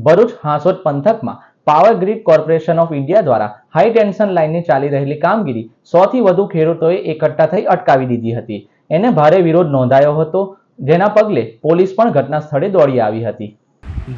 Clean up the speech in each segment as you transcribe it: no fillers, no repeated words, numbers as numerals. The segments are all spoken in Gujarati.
ભરૂચ હાંસોદ પંથકમાં power grid corporation of India દ્વારા હાઈ ટેન્શન લાઇનની ચાલી રહેલી કામગીરી 100 થી વધુ ખેડૂતોએ એકઠા થઈ અટકાવી દીધી હતી. એને ભારે વિરોધ નોંધાયો હતો, જેના પગલે પોલીસ પણ ઘટના સ્થળે દોડી આવી હતી.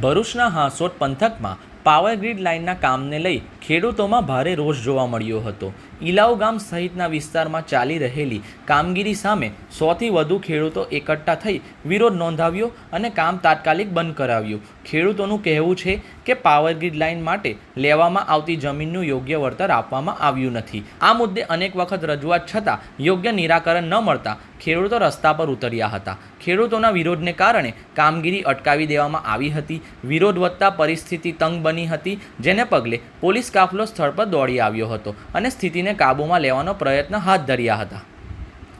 ભરૂચના હાંસોદ પંથકમાં પાવર ગ્રીડ લાઇનના કામને લઈ ખેડૂતોમાં ભારે રોષ જોવા મળ્યો હતો. ઇલાવ ગામ સહિતના વિસ્તારમાં ચાલી રહેલી કામગીરી સામે 100 થી વધુ ખેડૂતો એકઠા થઈ વિરોધ નોંધાવ્યો અને કામ તાત્કાલિક બંધ કરાવ્યું. ખેડૂતોનું કહેવું છે કે પાવર ગ્રીડ લાઇન માટે લેવામાં આવતી જમીનનું યોગ્ય વળતર આપવામાં આવ્યું નથી. આ મુદ્દે અનેક વખત રજૂઆત છતાં યોગ્ય નિરાકરણ ન મળતા ખેડૂતો રસ્તા પર ઉતર્યા હતા. ખેડૂતોના વિરોધને કારણે કામગીરી અટકાવી દેવામાં આવી હતી. વિરોધ વધતા પરિસ્થિતિ તંગ બની હતી, જેને પગલે પોલીસ કાફલો સ્થળ પર દોડી આવ્યો હતો અને સ્થિતિને કાબૂમાં લેવાનો પ્રયત્ન હાથ ધર્યા હતા.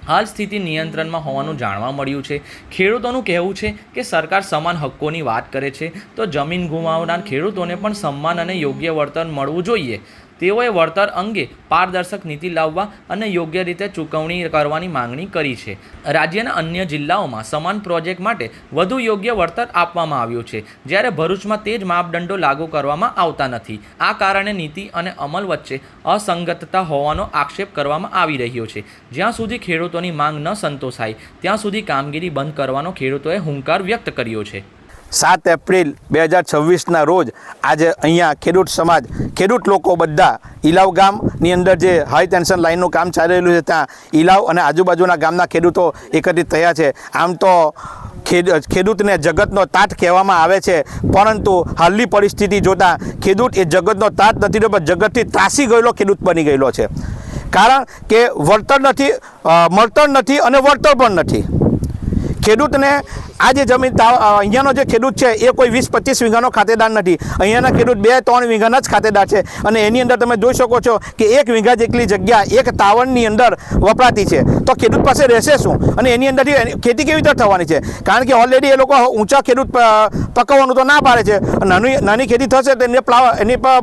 હાલ સ્થિતિ નિયંત્રણમાં હોવાનું જાણવા મળ્યું છે. ખેડૂતોનું કહેવું છે કે સરકાર સમાન હક્કોની વાત કરે છે તો જમીન ગુમાવનાર ખેડૂતોને પણ સન્માન અને યોગ્ય વળતર મળવું જોઈએ. તેઓએ વળતર અંગે પારદર્શક નીતિ લાવવા અને યોગ્ય રીતે ચૂકવણી કરવાની માંગણી કરી છે. રાજ્યના અન્ય જિલ્લાઓમાં સમાન પ્રોજેક્ટ માટે વધુ યોગ્ય વળતર આપવામાં આવ્યું છે, જ્યારે ભરૂચમાં તે જ માપદંડો લાગુ કરવામાં આવતા નથી. આ કારણે નીતિ અને અમલ વચ્ચે અસંગતતા હોવાનો આક્ષેપ કરવામાં આવી રહ્યો છે. જ્યાં સુધી ખેડૂતોની માંગ ન સંતોષાય ત્યાં સુધી કામગીરી બંધ કરવાનો ખેડૂતોએ હુંકાર વ્યક્ત કર્યો છે. 7 એપ્રિલ 2026ના રોજ આજે અહીંયા ખેડૂત સમાજ, ખેડૂત લોકો બધા ઇલાવ ગામની અંદર જે હાઈ ટેન્શન લાઇનનું કામ ચાલી રહેલું છે ત્યાં ઇલાવ અને આજુબાજુના ગામના ખેડૂતો એકત્રિત થયા છે. આમ તો ખેડૂતને જગતનો તાત કહેવામાં આવે છે, પરંતુ હાલની પરિસ્થિતિ જોતાં ખેડૂત એ જગતનો તાત નથી રહ્યો, પણ જગતથી ત્રાસી ગયેલો ખેડૂત બની ગયેલો છે. કારણ કે વળતર નથી, મળતર નથી અને વળતર પણ નથી. ખેડૂતને આ જે જમીન અહીંયાનો જે ખેડૂત છે એ કોઈ 20-25 વીઘાનો ખાતેદાર નથી. અહીંયાના ખેડૂત 2-3 વીઘાના જ ખાતેદાર છે અને એની અંદર તમે જોઈ શકો છો કે 1 વીઘા જેટલી જગ્યા એક તાવણની અંદર વપરાતી છે. તો ખેડૂત પાસે રહેશે શું અને એની અંદરથી ખેતી કેવી રીતે થવાની છે? કારણ કે ઓલરેડી એ લોકો ઊંચા ખેડૂત પકવવાનું તો ના પાડે છે. નાની ખેતી થશે તો એની પર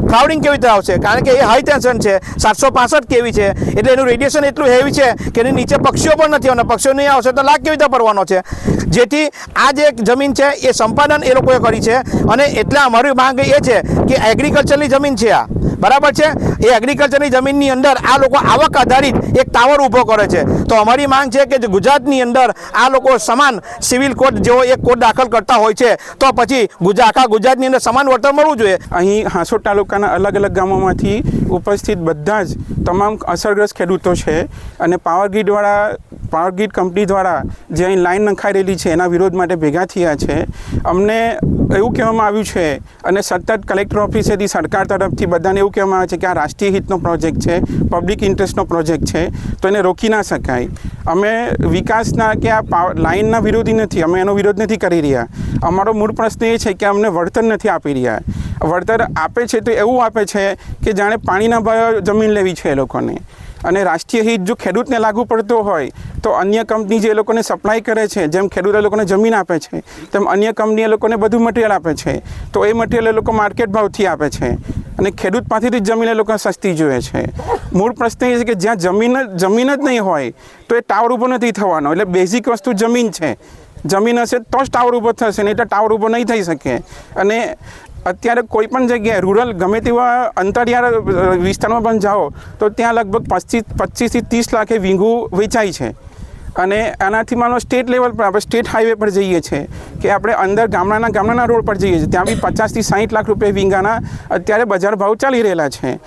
ફ્લાવરિંગ કેવી રીતે આવશે? કારણ કે એ હાઈ ટેન્શન છે, 765 કેવી છે, એટલે એનું રેડિયેશન એટલું હેવી છે કે એની નીચે પક્ષીઓ પણ નથી આવવાના. પક્ષીઓ નહીં આવશે તો લાગ કેવી રીતે પડવાનો છે? જેથી આ જે જમીન છે એ સંપાદન એ લોકોએ કરી છે અને એટલે અમારી માંગ એ છે કે એગ્રીકલ્ચરની જમીન છે, આ બરાબર છે, એ એગ્રીકલ્ચરની જમીનની અંદર આ લોકો આવક આધારિત એક ટાવર ઊભો કરે છે. તો અમારી માંગ છે કે ગુજરાતની અંદર આ લોકો સમાન સિવિલ કોડ જેવો એક કોડ દાખલ કરતા હોય છે તો પછી આખા ગુજરાતની અંદર સમાન વળતર મળવું જોઈએ. અહીં હાંસોદ તાલુકાના અલગ અલગ ગામોમાંથી ઉપસ્થિત બધા જ તમામ અસરગ્રસ્ત ખેડૂતો છે અને પાવર ગ્રીડ કંપની દ્વારા જે અહીં લાઈન નંખાઈ રહેલી છે એના વિરોધ માટે ભેગા થયા છે. અમને એવું કહેવામાં આવ્યું છે અને સતત કલેક્ટર ઓફિસેથી સરકાર તરફથી બધાને એવું કહેવામાં આવે છે કે આ રાષ્ટ્રીય હિતનો પ્રોજેક્ટ છે, પબ્લિક ઇન્ટરેસ્ટનો પ્રોજેક્ટ છે, તો એને રોકી ના શકાય. અમે વિકાસના કે આ લાઇનના વિરોધી નથી, અમે એનો વિરોધ નથી કરી રહ્યા. અમારો મૂળ પ્રશ્ન એ છે કે અમને વળતર નથી આપી રહ્યા. વળતર આપે છે તો એવું આપે છે કે જાણે પાણીના ભાવે જમીન લેવી છે એ લોકોને. અને રાષ્ટ્રીય હિત જો ખેડૂતને લાગુ પડતો હોય તો અન્ય કંપની જે એ લોકોને સપ્લાય કરે છે, જેમ ખેડૂત એ લોકોને જમીન આપે છે તેમ અન્ય કંપની એ લોકોને બધું મટીરિયલ આપે છે, તો એ મટીરિયલ એ લોકો માર્કેટ ભાવથી આપે છે અને ખેડૂત પાસેથી જ જમીન એ લોકો સસ્તી જોઈએ છે. મૂળ પ્રશ્ન એ છે કે જ્યાં જમીન જ નહીં હોય તો એ ટાવર ઊભો નથી થવાનો. એટલે બેઝિક વસ્તુ જમીન છે. જમીન હશે તો જ ટાવર ઊભો થશે, નહીં તો ટાવર ઊભો નહીં થઈ શકે. અને અત્યારે કોઈ પણ જગ્યાએ રૂરલ ગમે તેવા અંતરિયાળ વિસ્તારમાં પણ જાઓ તો ત્યાં લગભગ 25 થી 30 લાખે વીંઘું વેચાય છે. અને આનાથી માનો સ્ટેટ લેવલ પર આપણે સ્ટેટ હાઈવે પર જઈએ છીએ કે આપણે અંદર ગામડાના રોડ પર જઈએ છીએ, ત્યાં બી 50 થી 60 લાખ રૂપિયા વીંઘાના અત્યારે બજાર ભાવ ચાલી રહેલા છે.